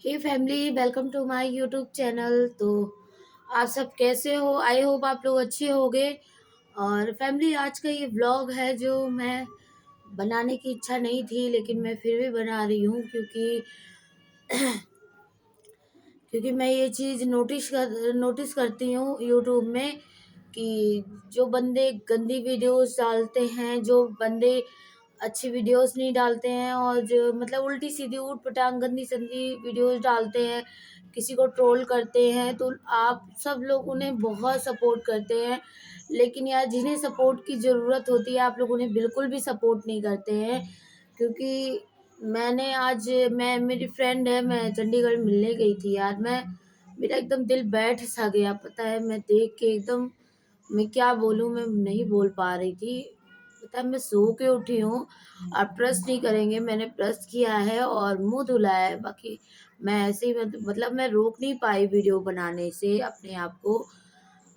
Hey family, welcome to my YouTube channel. तो आप सब कैसे हो? आई होप आप लोग अच्छे होंगे। और फैमिली, आज का ये व्लॉग है जो मैं बनाने की इच्छा नहीं थी, लेकिन मैं फिर भी बना रही हूँ क्योंकि मैं ये चीज़ नोटिस करती हूँ यूट्यूब में कि जो बंदे गंदी वीडियोस डालते हैं, जो बंदे अच्छी वीडियोस नहीं डालते हैं, और जो मतलब उल्टी सीधी ऊट पटांग गंदी संदी वीडियोस डालते हैं, किसी को ट्रोल करते हैं, तो आप सब लोग उन्हें बहुत सपोर्ट करते हैं। लेकिन यार, जिन्हें सपोर्ट की ज़रूरत होती है, आप लोग उन्हें बिल्कुल भी सपोर्ट नहीं करते हैं। क्योंकि मैं मेरी फ्रेंड है, मैं चंडीगढ़ मिलने गई थी यार। मेरा एकदम दिल बैठ सा गया, पता है। मैं देख के एकदम, मैं क्या बोलूँ, मैं नहीं बोल पा रही थी। पता है, मैं सो के उठी हूँ। आप ट्रस्ट नहीं करेंगे, मैंने ब्रश किया है और मुंह धुला है। बाकी मैं ऐसे ही मतलब मैं रोक नहीं पाई वीडियो बनाने से अपने आप को।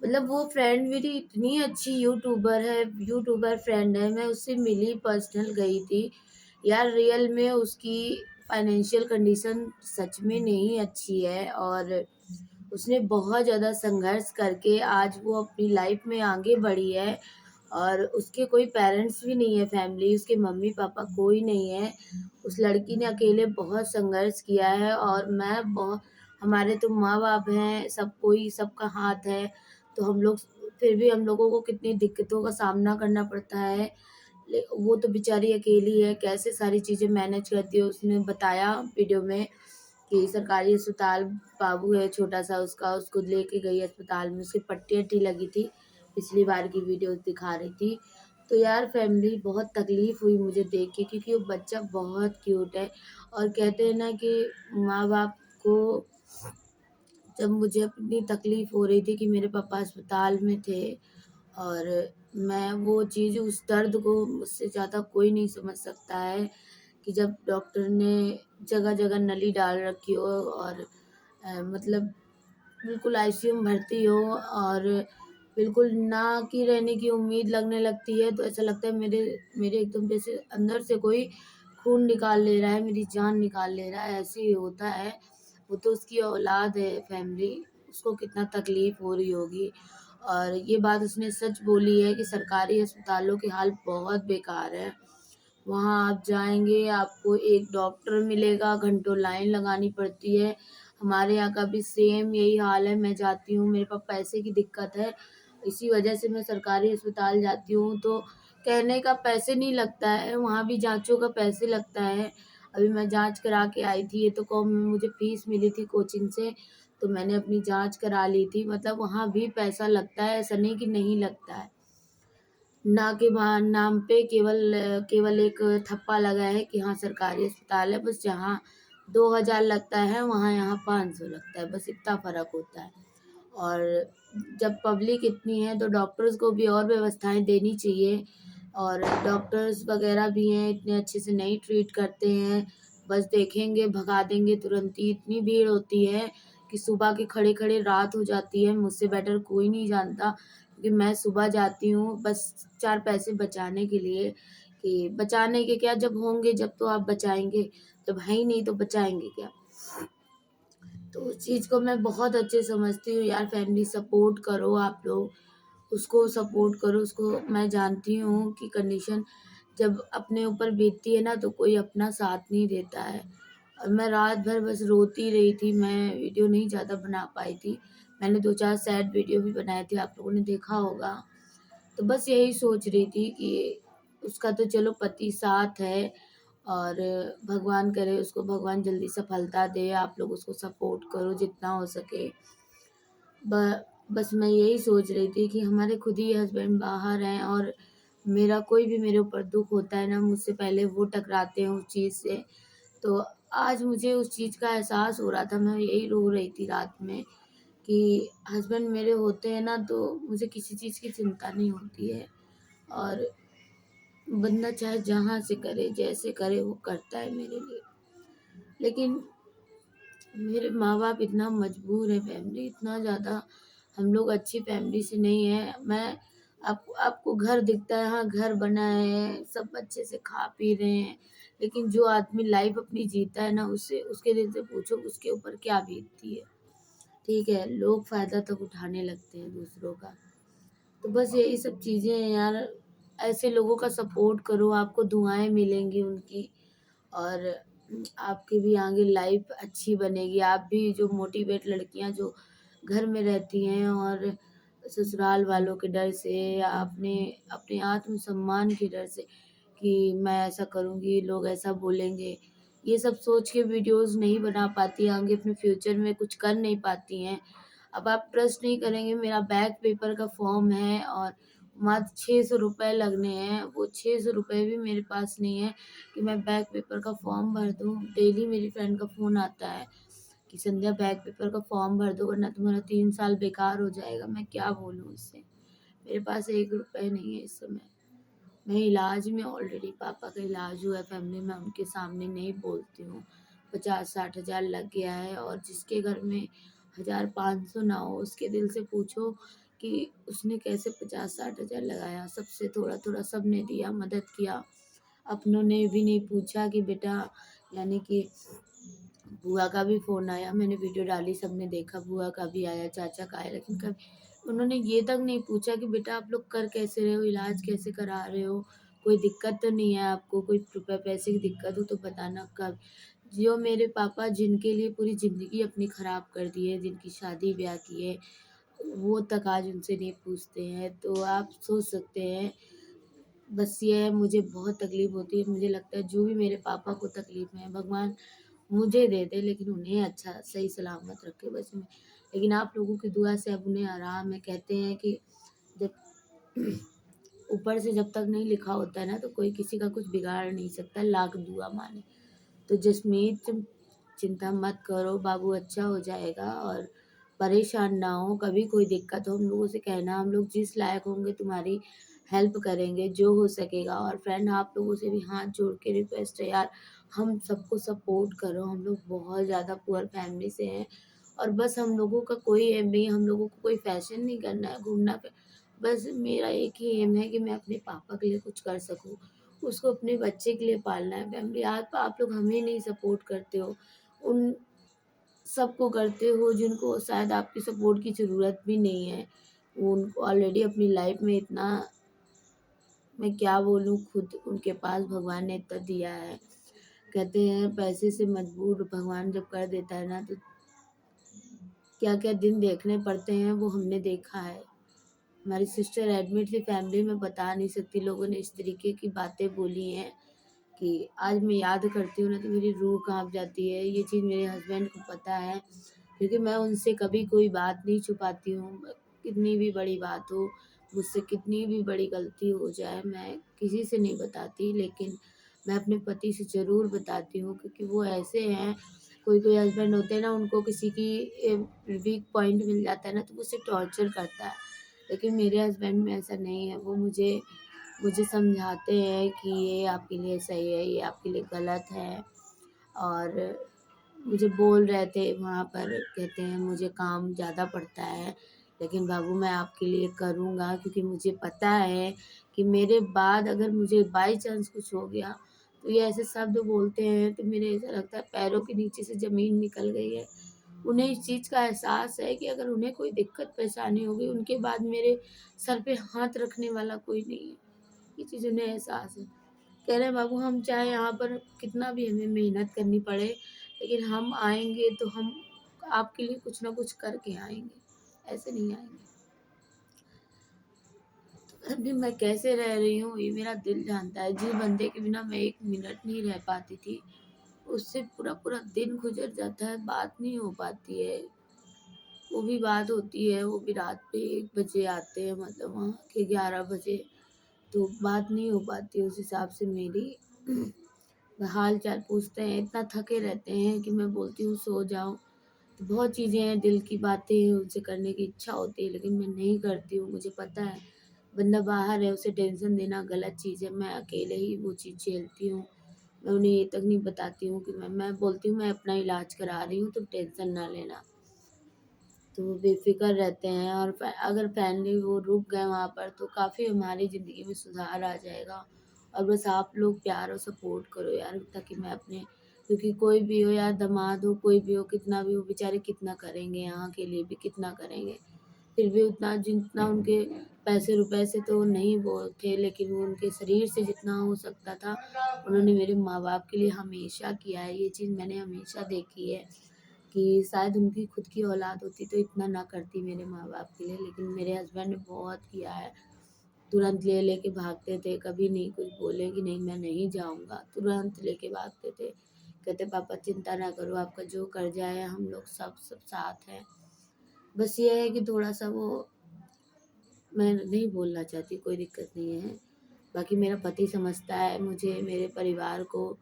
मतलब वो फ्रेंड मेरी इतनी अच्छी यूट्यूबर फ्रेंड है। मैं उससे मिली, पर्सनल गई थी यार। रियल में उसकी फाइनेंशियल कंडीशन सच में नहीं अच्छी है, और उसने बहुत ज़्यादा संघर्ष करके आज वो अपनी लाइफ में आगे बढ़ी है। और उसके कोई पेरेंट्स भी नहीं है, फैमिली, उसके मम्मी पापा कोई नहीं है। उस लड़की ने अकेले बहुत संघर्ष किया है, और मैं बहुत, हमारे तो माँ बाप हैं, सब कोई सबका हाथ है, तो हम लोग, फिर भी हम लोगों को कितनी दिक्कतों का सामना करना पड़ता है। वो तो बेचारी अकेली है, कैसे सारी चीज़ें मैनेज करती है। उसने बताया वीडियो में कि सरकारी अस्पताल, बाबू है छोटा सा उसका, उसको लेके गई अस्पताल में, उसकी पट्टी वट्टी लगी थी। पिछली बार की वीडियो दिखा रही थी। तो यार फैमिली, बहुत तकलीफ हुई मुझे देख के, क्योंकि वो बच्चा बहुत क्यूट है। और कहते हैं ना कि माँ बाप को, जब मुझे अपनी तकलीफ हो रही थी कि मेरे पापा अस्पताल में थे, और मैं वो चीज़, उस दर्द को मुझसे ज़्यादा कोई नहीं समझ सकता है कि जब डॉक्टर ने जगह जगह नली डाल रखी हो, और मतलब बिल्कुल आईसीयू में भर्ती हो, और बिल्कुल ना की रहने की उम्मीद लगने लगती है, तो ऐसा लगता है मेरे मेरे एकदम जैसे अंदर से कोई खून निकाल ले रहा है, मेरी जान निकाल ले रहा है, ऐसे ही होता है। वो तो उसकी औलाद है फैमिली, उसको कितना तकलीफ हो रही होगी। और ये बात उसने सच बोली है कि सरकारी अस्पतालों के हाल बहुत बेकार है। वहाँ आप जाएँगे, आपको एक डॉक्टर मिलेगा, घंटों लाइन लगानी पड़ती है। हमारे यहाँ का भी सेम यही हाल है। मैं जाती हूँ, मेरे पास पैसे की दिक्कत है, इसी वजह से मैं सरकारी अस्पताल जाती हूँ। तो कहने का पैसे नहीं लगता है, वहाँ भी जाँचों का पैसे लगता है। अभी मैं जाँच करा के आई थी, ये तो कम मुझे फ़ीस मिली थी कोचिंग से, तो मैंने अपनी जाँच करा ली थी। मतलब वहाँ भी पैसा लगता है, ऐसा नहीं कि नहीं लगता है। ना के नाम पे केवल केवल एक ठप्पा लगा है कि हाँ सरकारी अस्पताल है, बस जहाँ 2000 लगता है वहाँ यहाँ 500 लगता है, बस इतना फ़र्क होता है। और जब पब्लिक इतनी है तो डॉक्टर्स को भी और व्यवस्थाएं देनी चाहिए। और डॉक्टर्स वगैरह भी हैं, इतने अच्छे से नहीं ट्रीट करते हैं, बस देखेंगे भगा देंगे तुरंत ही। इतनी भीड़ होती है कि सुबह के खड़े खड़े रात हो जाती है। मुझसे बेटर कोई नहीं जानता, क्योंकि मैं सुबह जाती हूँ बस 4 पैसे बचाने के लिए। कि बचाने के क्या, जब होंगे जब तो आप बचाएंगे, जब है ही नहीं तो बचाएंगे क्या। तो उस चीज़ को मैं बहुत अच्छे समझती हूँ यार। फैमिली, सपोर्ट करो आप लोग, उसको सपोर्ट करो। उसको मैं जानती हूँ कि कंडीशन जब अपने ऊपर बीतती है ना, तो कोई अपना साथ नहीं देता है। और मैं रात भर बस रोती रही थी, मैं वीडियो नहीं ज़्यादा बना पाई थी। मैंने 2-4 सैड वीडियो भी बनाए थे, आप लोगों ने देखा होगा। तो बस यही सोच रही थी कि उसका तो चलो पति साथ है, और भगवान करे उसको, भगवान जल्दी सफलता दे। आप लोग उसको सपोर्ट करो जितना हो सके। बस मैं यही सोच रही थी कि हमारे खुद ही हस्बैंड बाहर हैं, और मेरा कोई भी मेरे ऊपर दुख होता है ना, मुझसे पहले वो टकराते हैं उस चीज़ से। तो आज मुझे उस चीज़ का एहसास हो रहा था, मैं यही रो रही थी रात में कि हस्बैंड मेरे होते हैं ना, तो मुझे किसी चीज़ की चिंता नहीं होती है। और बंदा चाहे जहाँ से करे, जैसे करे, वो करता है मेरे लिए। लेकिन मेरे माँ-बाप इतना मजबूर हैं फैमिली, इतना ज़्यादा, हम लोग अच्छी फैमिली से नहीं हैं। मैं आपको आपको घर दिखता है, हाँ घर बना है, सब अच्छे से खा पी रहे हैं, लेकिन जो आदमी लाइफ अपनी जीता है ना, उससे उसके दिल से पूछो उसके ऊपर क्या बीतती है। ठीक है, लोग फ़ायदा तक उठाने लगते हैं दूसरों का। तो बस यही सब चीज़ें हैं यार। ऐसे लोगों का सपोर्ट करो, आपको दुआएँ मिलेंगी उनकी, और आपकी भी आगे लाइफ अच्छी बनेगी। आप भी जो मोटिवेट लड़कियाँ जो घर में रहती हैं और ससुराल वालों के डर से या अपने अपने आत्मसम्मान के डर से कि मैं ऐसा करूँगी, लोग ऐसा बोलेंगे, ये सब सोच के वीडियोज़ नहीं बना पाती, आगे अपने फ्यूचर में कुछ कर नहीं पाती हैं। अब आप ट्रस्ट नहीं करेंगे, मेरा बैक पेपर का फॉर्म है और मात्र 600 रुपए लगने हैं। वो 600 रुपए भी मेरे पास नहीं है कि मैं बैक पेपर का फॉर्म भर दूँ। डेली मेरी फ्रेंड का फ़ोन आता है कि संध्या बैक पेपर का फॉर्म भर दो वरना तुम्हारा 3 साल बेकार हो जाएगा। मैं क्या बोलूँ उससे? मेरे पास 1 रुपए नहीं है इस समय। मैं इलाज में ऑलरेडी पापा का इलाज हुआ है फैमिली में, उनके सामने नहीं बोलती हूँ। 50-60 हज़ार लग गया है और जिसके घर में 1000-500 ना हो उसके दिल से पूछो कि उसने कैसे 50-60 हज़ार लगाया। सबसे थोड़ा-थोड़ा सबने दिया, मदद किया। अपनों ने भी नहीं पूछा कि बेटा, यानी कि बुआ का भी फ़ोन आया, मैंने वीडियो डाली, सबने देखा, बुआ का भी आया, चाचा का आया, लेकिन कभी उन्होंने ये तक नहीं पूछा कि बेटा आप लोग कर कैसे रहे हो, इलाज कैसे करा रहे हो, कोई दिक्कत तो नहीं है आपको, कोई रुपए पैसे की दिक्कत हो तो बताना कब। जो मेरे पापा जिनके लिए पूरी ज़िंदगी अपनी ख़राब कर दी है, जिनकी शादी ब्याह की है, वो तक आज उनसे नहीं पूछते हैं। तो आप सोच सकते हैं। बस ये है, मुझे बहुत तकलीफ़ होती है, मुझे लगता है जो भी मेरे पापा को तकलीफ़ है भगवान मुझे दे दे, लेकिन उन्हें अच्छा सही सलामत रखे बस में। लेकिन आप लोगों की दुआ से अब उन्हें आराम है। कहते हैं कि जब ऊपर से जब तक नहीं लिखा होता है ना, तो कोई किसी का कुछ बिगाड़ नहीं सकता, लाख दुआ माने। तो जसमीत तुम चिंता मत करो, बाबू अच्छा हो जाएगा और परेशान ना हो। कभी कोई दिक्कत हो हम लोगों से कहना, हम लोग जिस लायक होंगे तुम्हारी हेल्प करेंगे जो हो सकेगा। और फ्रेंड आप लोगों से भी हाथ जोड़ के रिक्वेस्ट है यार, हम सबको सपोर्ट करो। हम लोग बहुत ज़्यादा पुअर फैमिली से हैं और बस हम लोगों का कोई एम नहीं, हम लोगों को कोई फैशन नहीं करना है, घूमना बस मेरा एक ही एम है कि मैं अपने पापा के लिए कुछ कर सकूँ, उसको अपने बच्चे के लिए पालना है। फैमिली आप लोग हमें नहीं सपोर्ट करते हो, उन सबको करते हो जिनको शायद आपकी सपोर्ट की ज़रूरत भी नहीं है। उनको ऑलरेडी अपनी लाइफ में इतना, मैं क्या बोलूँ, खुद उनके पास भगवान ने इतना दिया है। कहते हैं पैसे से मजबूर भगवान जब कर देता है ना, तो क्या-क्या दिन देखने पड़ते हैं वो हमने देखा है। हमारी सिस्टर एडमिट थी फैमिली में, बता नहीं सकती, लोगों ने इस तरीके की बातें बोली हैं कि आज मैं याद करती हूँ ना तो मेरी रूह काँप जाती है। ये चीज़ मेरे हस्बैंड को पता है, क्योंकि मैं उनसे कभी कोई बात नहीं छुपाती हूँ। कितनी भी बड़ी बात हो, मुझसे कितनी भी बड़ी गलती हो जाए, मैं किसी से नहीं बताती, लेकिन मैं अपने पति से ज़रूर बताती हूँ, क्योंकि वो ऐसे हैं। कोई-कोई हस्बैंड होते हैं ना, उनको किसी की वीक पॉइंट मिल जाता है ना तो वो उसे टॉर्चर करता है। लेकिन मेरे हस्बैंड में ऐसा नहीं है, वो मुझे मुझे समझाते हैं कि ये आपके लिए सही है, ये आपके लिए गलत है। और मुझे बोल रहे थे वहाँ पर, कहते हैं मुझे काम ज़्यादा पड़ता है, लेकिन बाबू मैं आपके लिए करूँगा, क्योंकि मुझे पता है कि मेरे बाद अगर मुझे बाई चांस कुछ हो गया, तो ये ऐसे शब्द बोलते हैं तो मेरे ऐसा लगता है पैरों के नीचे से ज़मीन निकल गई है। उन्हें इस चीज़ का एहसास है कि अगर उन्हें कोई दिक्कत परेशानी हो गई, उनके बाद मेरे सर पे हाथ रखने वाला कोई नहीं है। ये चीज़ उन्हें एहसास है। कह रहे हैं बाबू हम चाहे यहाँ पर कितना भी हमें मेहनत करनी पड़े, लेकिन हम आएँगे तो हम आपके लिए कुछ ना कुछ करके आएँगे, ऐसे नहीं आएँगे। अभी मैं कैसे रह रही हूँ ये मेरा दिल जानता है। जिस बंदे के बिना मैं 1 मिनट नहीं रह पाती थी, उससे पूरा-पूरा दिन गुज़र जाता है, बात नहीं हो पाती है। वो भी बात होती है, वो भी रात पे 1 बजे आते हैं, मतलब वहाँ के 11 बजे, तो बात नहीं हो पाती उस हिसाब से मेरी। हाल चाल पूछते हैं, इतना थके रहते हैं कि मैं बोलती हूँ सो जाओ। तो बहुत चीज़ें हैं, दिल की बातें हैं, उनसे करने की इच्छा होती है, लेकिन मैं नहीं करती हूँ। मुझे पता है बंदा बाहर है, उसे टेंशन देना गलत चीज़ है। मैं अकेले ही वो चीज़ झेलती हूँ। मैं उन्हें ये तक नहीं बताती हूँ कि मैं बोलती हूँ मैं अपना इलाज करा रही हूँ, तुम टेंशन ना लेना। तो वो बेफ़िक्र रहते हैं, और अगर फैमिली वो रुक गए वहाँ पर तो काफ़ी हमारी ज़िंदगी में सुधार आ जाएगा। और बस आप लोग प्यार और सपोर्ट करो यार, ताकि मैं अपने, क्योंकि कोई भी हो यार, दामाद हो कोई भी हो, कितना भी हो, बेचारे कितना करेंगे, यहाँ के लिए भी कितना करेंगे। फिर भी उतना जितना उनके पैसे रुपए से तो नहीं वो थे, लेकिन वो उनके शरीर से जितना हो सकता था उन्होंने मेरे माँ बाप के लिए हमेशा किया है। ये चीज़ मैंने हमेशा देखी है कि शायद उनकी खुद की औलाद होती तो इतना ना करती मेरे माँ बाप के लिए, लेकिन मेरे हस्बैंड ने बहुत किया है। तुरंत ले लेके भागते थे, कभी नहीं कुछ बोले कि नहीं मैं नहीं जाऊँगा, तुरंत लेके भागते थे। कहते पापा चिंता ना करो, आपका जो कर्जा है हम लोग सब साथ हैं। बस ये है कि थोड़ा-सा वो, मैं नहीं बोलना चाहती, कोई दिक्कत नहीं है। बाकी मेरा पति समझता है मुझे, मेरे परिवार को,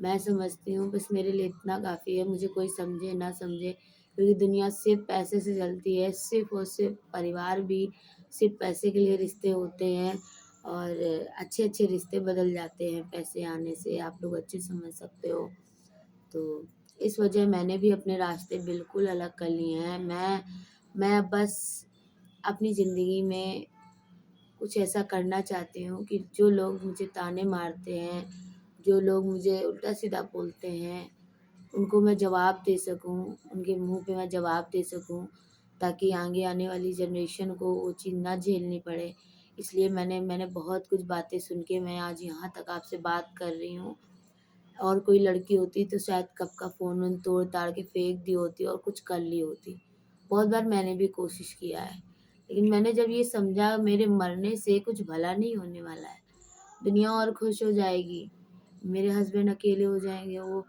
मैं समझती हूँ, बस मेरे लिए इतना काफ़ी है। मुझे कोई समझे ना समझे, क्योंकि दुनिया सिर्फ़ पैसे से चलती है, सिर्फ़ और सिर्फ़ परिवार भी सिर्फ़ पैसे के लिए रिश्ते होते हैं, और अच्छे-अच्छे रिश्ते बदल जाते हैं पैसे आने से, आप लोग अच्छे समझ सकते हो। तो इस वजह मैंने भी अपने रास्ते बिल्कुल अलग कर लिए हैं। मैं बस अपनी ज़िंदगी में कुछ ऐसा करना चाहती हूँ कि जो लोग मुझे ताने मारते हैं, जो लोग मुझे उल्टा-सीधा बोलते हैं, उनको मैं जवाब दे सकूँ, उनके मुँह पे मैं जवाब दे सकूँ, ताकि आगे आने वाली जनरेशन को वो चीज़ ना झेलनी पड़े। इसलिए मैंने बहुत कुछ बातें सुन के मैं आज यहाँ तक आपसे बात कर रही हूँ। और कोई लड़की होती तो शायद कब का फ़ोन-वोन तोड़-ताड़ के फेंक दी होती और कुछ कर ली होती। बहुत बार मैंने भी कोशिश किया है, लेकिन मैंने जब ये समझा मेरे मरने से कुछ भला नहीं होने वाला है, दुनिया और खुश हो जाएगी, मेरे हस्बैंड अकेले हो जाएँगे, वो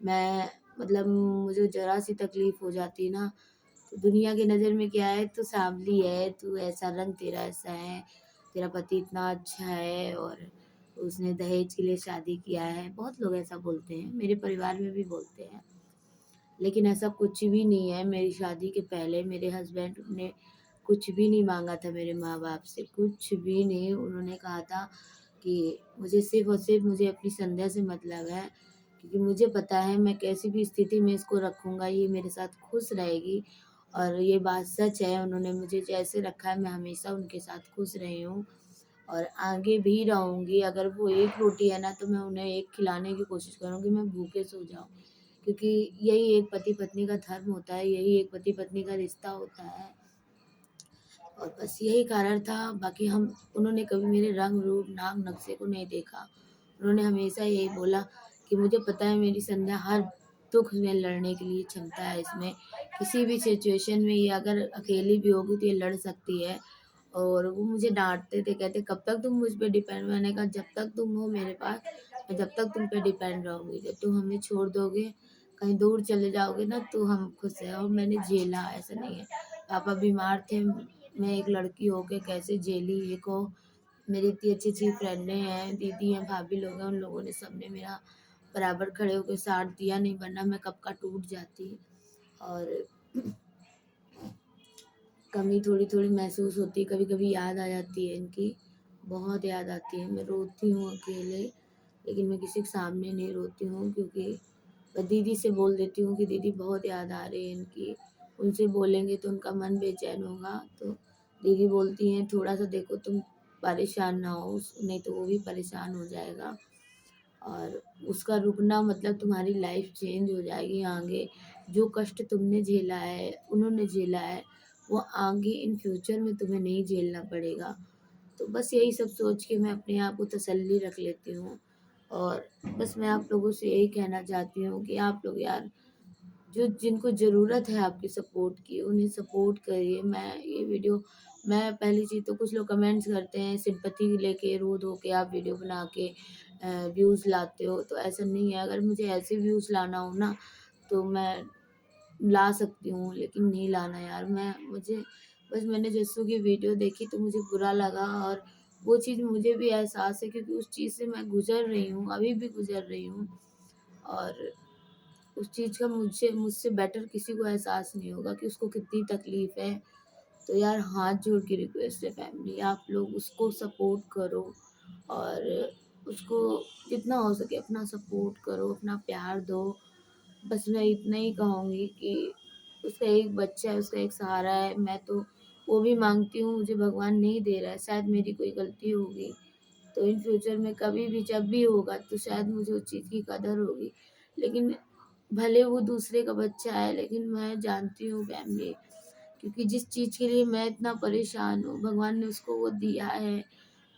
मैं मतलब मुझे ज़रा-सी तकलीफ़ हो जाती ना, तो दुनिया की नज़र में क्या है, तू सांवली है, तू ऐसा रंग तेरा ऐसा है, तेरा पति इतना अच्छा है और उसने दहेज के लिए शादी किया है। बहुत लोग ऐसा बोलते हैं, मेरे परिवार में भी बोलते हैं। लेकिन ऐसा कुछ भी नहीं है, मेरी शादी के पहले मेरे हस्बैंड ने कुछ भी नहीं माँगा था मेरे माँ-बाप से, कुछ भी नहीं। उन्होंने कहा था कि मुझे सिर्फ़ और सिर्फ़ मुझे अपनी संध्या से मतलब है, क्योंकि मुझे पता है मैं कैसी भी स्थिति में इसको रखूँगा, ये मेरे साथ खुश रहेगी, और ये बात सच है। उन्होंने मुझे जैसे रखा है मैं हमेशा उनके साथ खुश रही हूँ और आगे भी रहूँगी। अगर वो एक रोटी है ना तो मैं उन्हें एक खिलाने की कोशिश करूँगी, मैं भूखे सो जाऊँ। क्योंकि यही एक पति-पत्नी का धर्म होता है, यही एक पति-पत्नी का रिश्ता होता है, और बस यही कारण था। बाकी हम उन्होंने कभी मेरे रंग, रूप, नाम, नक्शे को नहीं देखा। उन्होंने हमेशा यही बोला कि मुझे पता है मेरी संध्या हर दुःख में लड़ने के लिए क्षमता है इसमें। किसी भी सिचुएशन में ये अगर अकेली भी होगी तो ये लड़ सकती है। और वो मुझे डाँटते थे, कहते कब तक तुम मुझ पे डिपेंड, मैंने कहा जब तक तुम हो मेरे पास, मैं जब तक तुम पे डिपेंड रहूँगी। जब तुम हमें छोड़ दोगे, कहीं दूर चले जाओगे ना तो हम खुश हैं, और मैंने झेला, ऐसा नहीं है। पापा बीमार थे, मैं एक लड़की होके कैसे झेली ये को। मेरी इतनी अच्छी-अच्छी फ्रेंडें हैं, दीदी हैं, भाभी लोग हैं, उन लोगों ने सबने मेरा बराबर खड़े होके साथ दिया, नहीं वरना मैं कब का टूट जाती। और कमी थोड़ी-थोड़ी महसूस होती है, कभी-कभी याद आ जाती है इनकी, बहुत याद आती है। मैं रोती हूँ अकेले, लेकिन मैं किसी के सामने नहीं रोती हूँ, क्योंकि मैं दीदी से बोल देती हूँ कि दीदी बहुत याद आ रही है इनकी, उनसे बोलेंगे तो उनका मन बेचैन होगा। तो दीदी बोलती हैं थोड़ा-सा देखो तुम परेशान ना हो, नहीं तो वो भी परेशान हो जाएगा, और उसका रुकना मतलब तुम्हारी लाइफ चेंज हो जाएगी आगे। जो कष्ट तुमने झेला है, उन्होंने झेला है, वो आगे इन फ्यूचर में तुम्हें नहीं झेलना पड़ेगा। तो बस यही सब सोच के मैं अपने आप को तसल्ली रख लेती हूँ, और बस मैं आप लोगों से यही कहना चाहती हूँ कि आप लोग यार, जो जिनको ज़रूरत है आपकी सपोर्ट की, उन्हें सपोर्ट करिए। मैं पहली चीज़ तो कुछ लोग कमेंट्स करते हैं सिंपैथी लेके, रो-धो के आप वीडियो बना के व्यूज़ लाते हो, तो ऐसा नहीं है। अगर मुझे ऐसे व्यूज़ लाना हो ना, तो मैं ला सकती हूँ, लेकिन नहीं लाना यार। मैंने जस्सू की वीडियो देखी तो मुझे बुरा लगा, और वो चीज़ मुझे भी एहसास है, क्योंकि उस चीज़ से मैं गुज़र रही हूँ, अभी भी गुज़र रही हूँ, और उस चीज़ का मुझसे बेटर किसी को एहसास नहीं होगा कि उसको कितनी तकलीफ़ है। तो यार हाथ जोड़ के रिक्वेस्ट है फैमिली, आप लोग उसको सपोर्ट करो, और उसको जितना हो सके अपना सपोर्ट करो, अपना प्यार दो। बस मैं इतना ही कहूँगी कि उसका एक बच्चा है, उसका एक सहारा है। मैं तो वो भी माँगती हूँ, मुझे भगवान नहीं दे रहा है, शायद मेरी कोई गलती होगी, तो इन फ्यूचर में कभी भी जब भी होगा तो शायद मुझे उस चीज़ की कदर होगी। लेकिन भले वो दूसरे का बच्चा है, लेकिन मैं जानती हूँ फैमिली, क्योंकि जिस चीज़ के लिए मैं इतना परेशान हूँ, भगवान ने उसको वो दिया है,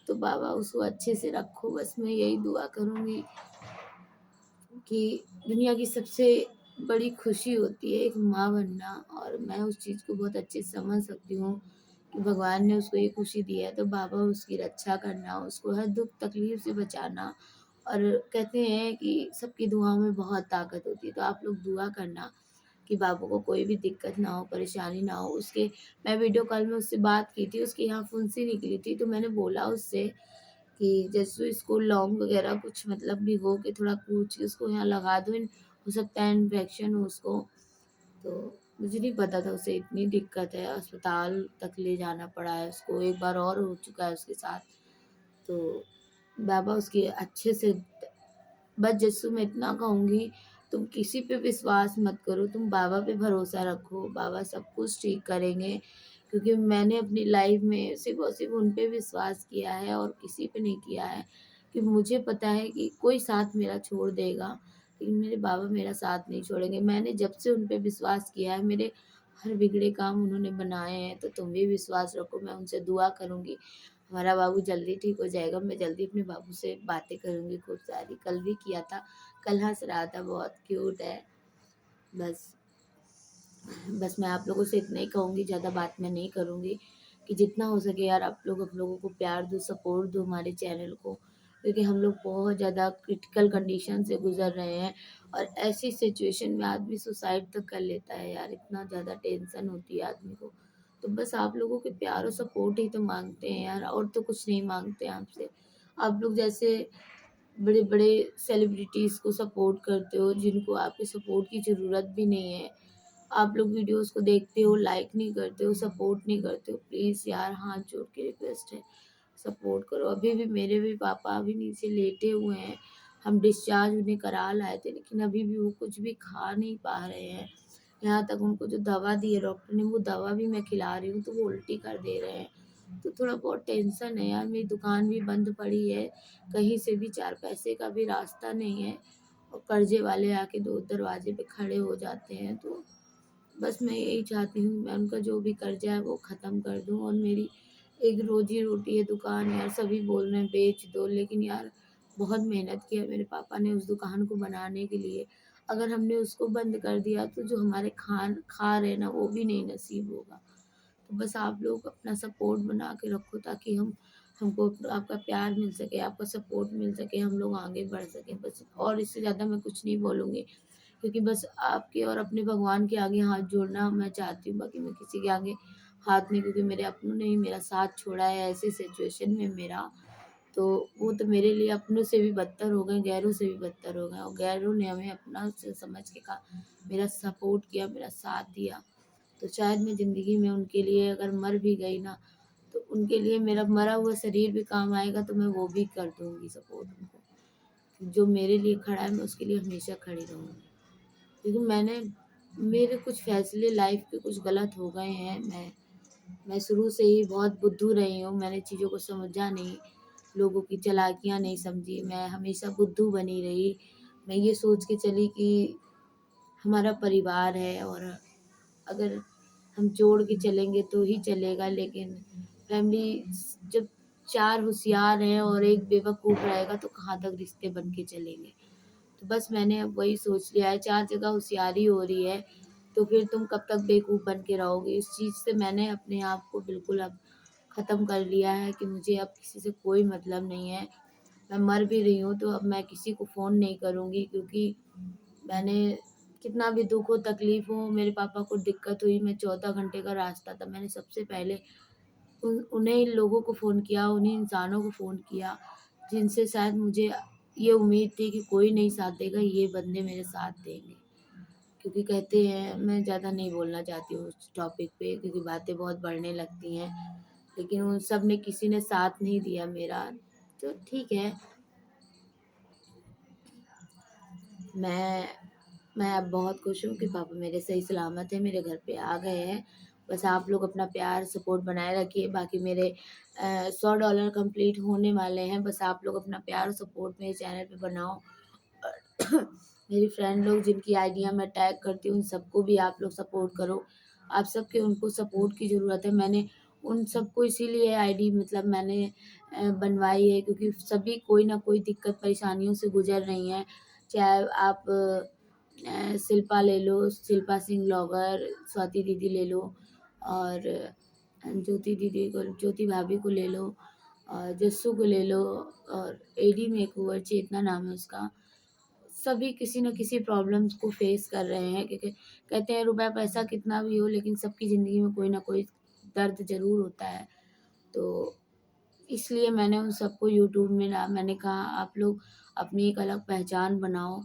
तो बाबा उसको अच्छे से रखो। बस मैं यही दुआ करूँगी कि दुनिया की सबसे बड़ी खुशी होती है एक माँ बनना, और मैं उस चीज़ को बहुत अच्छे से समझ सकती हूँ कि भगवान ने उसको ये खुशी दी है, तो बाबा उसकी रक्षा करना, उसको हर दुख तकलीफ से बचाना। और कहते हैं कि सबकी दुआओं में बहुत ताकत होती है, तो आप लोग दुआ करना कि बाबू को कोई भी दिक्कत ना हो, परेशानी ना हो। उसके मैं वीडियो कॉल में उससे बात की थी, उसके यहाँ फुंसी निकली थी, तो मैंने बोला उससे कि जैसे इसको लौंग वगैरह कुछ मतलब भिगो के थोड़ा कूच के उसको यहाँ लगा दो, हो सकता है इन्फेक्शन हो उसको। तो मुझे नहीं पता था उसे इतनी दिक्कत है, अस्पताल तक ले जाना पड़ा है उसको, एक बार और हो चुका है उसके साथ। तो बाबा उसकी अच्छे से, बस जस्सू मैं इतना कहूँगी, तुम किसी पे विश्वास मत करो, तुम बाबा पे भरोसा रखो, बाबा सब कुछ ठीक करेंगे। क्योंकि मैंने अपनी लाइफ में सिर्फ और सिर्फ उन पे विश्वास किया है और किसी पे नहीं किया है, कि मुझे पता है कि कोई साथ मेरा छोड़ देगा, लेकिन मेरे बाबा मेरा साथ नहीं छोड़ेंगे। मैंने जब से उन पे विश्वास किया है, मेरे हर बिगड़े काम उन्होंने बनाए हैं, तो तुम भी विश्वास रखो। मैं उनसे दुआ करूँगी हमारा बाबू जल्दी ठीक हो जाएगा। मैं जल्दी अपने बाबू से बातें करूँगी खूब सारी, कल भी किया था, कल हँस रहा था, बहुत क्यूट है। बस बस मैं आप लोगों से इतना ही कहूँगी, ज़्यादा बात मैं नहीं करूँगी, कि जितना हो सके यार आप लोग हम लोगों को प्यार दो, सपोर्ट दो हमारे चैनल को, क्योंकि हम लोग बहुत ज़्यादा क्रिटिकल कंडीशन से गुजर रहे हैं। और ऐसी सिचुएशन में आदमी सुसाइड तक कर लेता है यार, इतना ज़्यादा टेंशन होती है आदमी को। तो बस आप लोगों के प्यार और सपोर्ट ही तो मांगते हैं यार, और तो कुछ नहीं मांगते आपसे। आप लोग जैसे बड़े बड़े सेलिब्रिटीज़ को सपोर्ट करते हो, जिनको आपके सपोर्ट की ज़रूरत भी नहीं है, आप लोग वीडियोस को देखते हो, लाइक नहीं करते हो, सपोर्ट नहीं करते हो। प्लीज़ यार हाथ जोड़ के रिक्वेस्ट है, सपोर्ट करो। अभी भी मेरे भी पापा अभी नीचे लेटे हुए हैं, हम डिस्चार्ज उन्हें करा लाए थे, लेकिन अभी भी वो कुछ भी खा नहीं पा रहे हैं। यहाँ तक उनको जो दवा दी है डॉक्टर ने, वो दवा भी मैं खिला रही हूँ तो वो उल्टी कर दे रहे हैं। तो थोड़ा बहुत टेंशन है यार, मेरी दुकान भी बंद पड़ी है, कहीं से भी चार पैसे का भी रास्ता नहीं है, और कर्जे वाले आके दो दरवाजे पे खड़े हो जाते हैं। तो बस मैं यही चाहती हूँ, मैं उनका जो भी कर्जा है वो ख़त्म कर दूँ, और मेरी एक रोजी रोटी है दुकान। यार सभी बोल रहे हैं बेच दो, लेकिन यार बहुत मेहनत की है मेरे पापा ने उस दुकान को बनाने के लिए। अगर हमने उसको बंद कर दिया तो जो हमारे खा रहे हैं ना, वो भी नहीं नसीब होगा। तो बस आप लोग अपना सपोर्ट बना के रखो, ताकि हमको आपका प्यार मिल सके, आपका सपोर्ट मिल सके, हम लोग आगे बढ़ सकें बस। और इससे ज़्यादा मैं कुछ नहीं बोलूँगी, क्योंकि बस आपके और अपने भगवान के आगे हाथ जोड़ना मैं चाहती हूँ, बाकी मैं किसी के आगे हाथ नहीं, क्योंकि मेरे अपनों ने ही मेरा साथ छोड़ा है ऐसी सिचुएशन में मेरा। तो वो तो मेरे लिए अपनों से भी बदतर हो गए, गैरों से भी बदतर हो गए, और गैरों ने हमें अपना से समझ के कहा, मेरा सपोर्ट किया, मेरा साथ दिया। तो शायद मैं ज़िंदगी में उनके लिए अगर मर भी गई ना, तो उनके लिए मेरा मरा हुआ शरीर भी काम आएगा, तो मैं वो भी कर दूँगी सपोर्ट उनको। जो मेरे लिए खड़ा है मैं उसके लिए हमेशा खड़ी रहूँगी, क्योंकि मेरे कुछ फैसले लाइफ के कुछ गलत हो गए हैं। मैं शुरू से ही बहुत बुद्धू रही हूँ, मैंने चीज़ों को समझा नहीं, लोगों की चालाकियाँ नहीं समझी, मैं हमेशा बुद्धू बनी रही। मैं ये सोच के चली कि हमारा परिवार है, और अगर हम जोड़ के चलेंगे तो ही चलेगा, लेकिन फैमिली जब चार होशियार हैं और एक बेवकूफ़ रहेगा तो कहाँ तक रिश्ते बन के चलेंगे। तो बस मैंने अब वही सोच लिया है, 4 जगह होशियारी हो रही है, तो फिर तुम कब तक बेवकूफ़ बन के रहोगे? इस चीज़ से मैंने अपने आप को बिल्कुल अब ख़त्म कर लिया है, कि मुझे अब किसी से कोई मतलब नहीं है। मैं मर भी रही हूँ तो अब मैं किसी को फ़ोन नहीं करूँगी, क्योंकि मैंने कितना भी दुःख हो, तकलीफ़ हो, मेरे पापा को दिक्कत हुई, मैं 14 घंटे का रास्ता था, मैंने सबसे पहले उन्हीं लोगों को फ़ोन किया, उन्हीं इंसानों को फ़ोन किया, जिनसे शायद मुझे ये उम्मीद थी कि कोई नहीं साथ देगा, ये बंदे मेरे साथ देंगे। क्योंकि कहते हैं, मैं ज़्यादा नहीं बोलना चाहती हूँ उस टॉपिक पे, क्योंकि बातें बहुत बढ़ने लगती हैं, लेकिन उन सब ने किसी ने साथ नहीं दिया मेरा। तो ठीक है, मैं मैं अब बहुत खुश हूँ कि पापा मेरे सही सलामत हैं, मेरे घर पे आ गए हैं, बस आप लोग अपना प्यार सपोर्ट बनाए रखिए। बाकी मेरे $100 कंप्लीट होने वाले हैं, बस आप लोग अपना प्यार और सपोर्ट मेरे चैनल पे बनाओ। मेरी फ्रेंड लोग जिनकी आइडिया मैं टैग करती हूँ, उन सबको भी आप लोग सपोर्ट करो। आप सबके उनको सपोर्ट की ज़रूरत है। मैंने उन सबको इसीलिए आईडी मतलब मैंने बनवाई है, क्योंकि सभी कोई ना कोई दिक्कत परेशानियों से गुजर रही हैं। चाहे आप शिल्पा ले लो, शिल्पा सिंह ब्लॉगर, स्वाति दीदी ले लो, और ज्योति दीदी को, ज्योति भाभी को ले लो, और जस्सू को ले लो, और एडी मेकओवर चेतना नाम है उसका। सभी किसी न किसी प्रॉब्लम्स को फेस कर रहे हैं, क्योंकि कहते हैं रुपया पैसा कितना भी हो, लेकिन सबकी ज़िंदगी में कोई ना कोई दर्द ज़रूर होता है। तो इसलिए मैंने उन सबको यूट्यूब में ना, मैंने कहा आप लोग अपनी एक अलग पहचान बनाओ।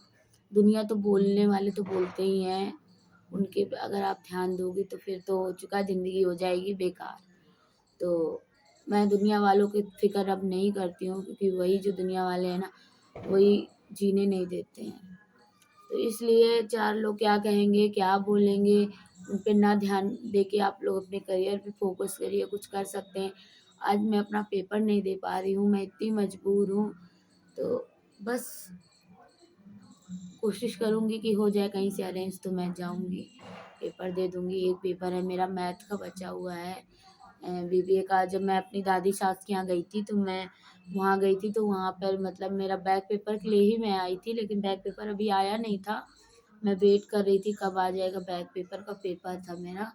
दुनिया तो बोलने वाले तो बोलते ही हैं, उनके पे अगर आप ध्यान दोगे तो फिर तो हो चुका, ज़िंदगी हो जाएगी बेकार। तो मैं दुनिया वालों की फ़िक्र अब नहीं करती हूँ, क्योंकि वही जो दुनिया वाले हैं ना, वही जीने नहीं देते हैं। तो इसलिए 4 लोग क्या कहेंगे, क्या बोलेंगे, उन पे ना ध्यान देके आप लोग अपने करियर पे फ़ोकस करिए, कुछ कर सकते हैं। आज मैं अपना पेपर नहीं दे पा रही हूँ, मैं इतनी मजबूर हूँ, तो बस कोशिश करूँगी कि हो जाए कहीं से अरेंज, तो मैं जाऊँगी, पेपर दे दूँगी। एक पेपर है मेरा मैथ का बचा हुआ है, बीबीए का। जब मैं अपनी दादी सास के यहाँ गई थी, तो मैं वहाँ गई थी, तो वहाँ पर मतलब मेरा बैक पेपर के लिए ही मैं आई थी, लेकिन बैक पेपर अभी आया नहीं था। मैं वेट कर रही थी कब आ जाएगा, बैक पेपर का पेपर था मेरा।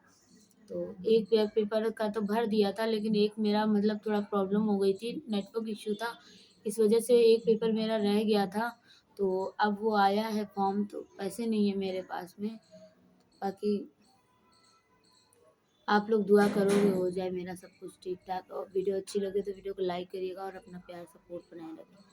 तो एक बैक पेपर का तो भर दिया था, लेकिन एक मेरा मतलब थोड़ा प्रॉब्लम हो गई थी, नेटवर्क इश्यू था, इस वजह से एक पेपर मेरा रह गया था। तो अब वो आया है फॉर्म, तो पैसे नहीं है मेरे पास में। बाकी आप लोग दुआ करोगे हो जाए मेरा सब कुछ ठीक ठाक। और वीडियो अच्छी लगे तो वीडियो को लाइक करिएगा और अपना प्यार सपोर्ट बनाए रखिएगा।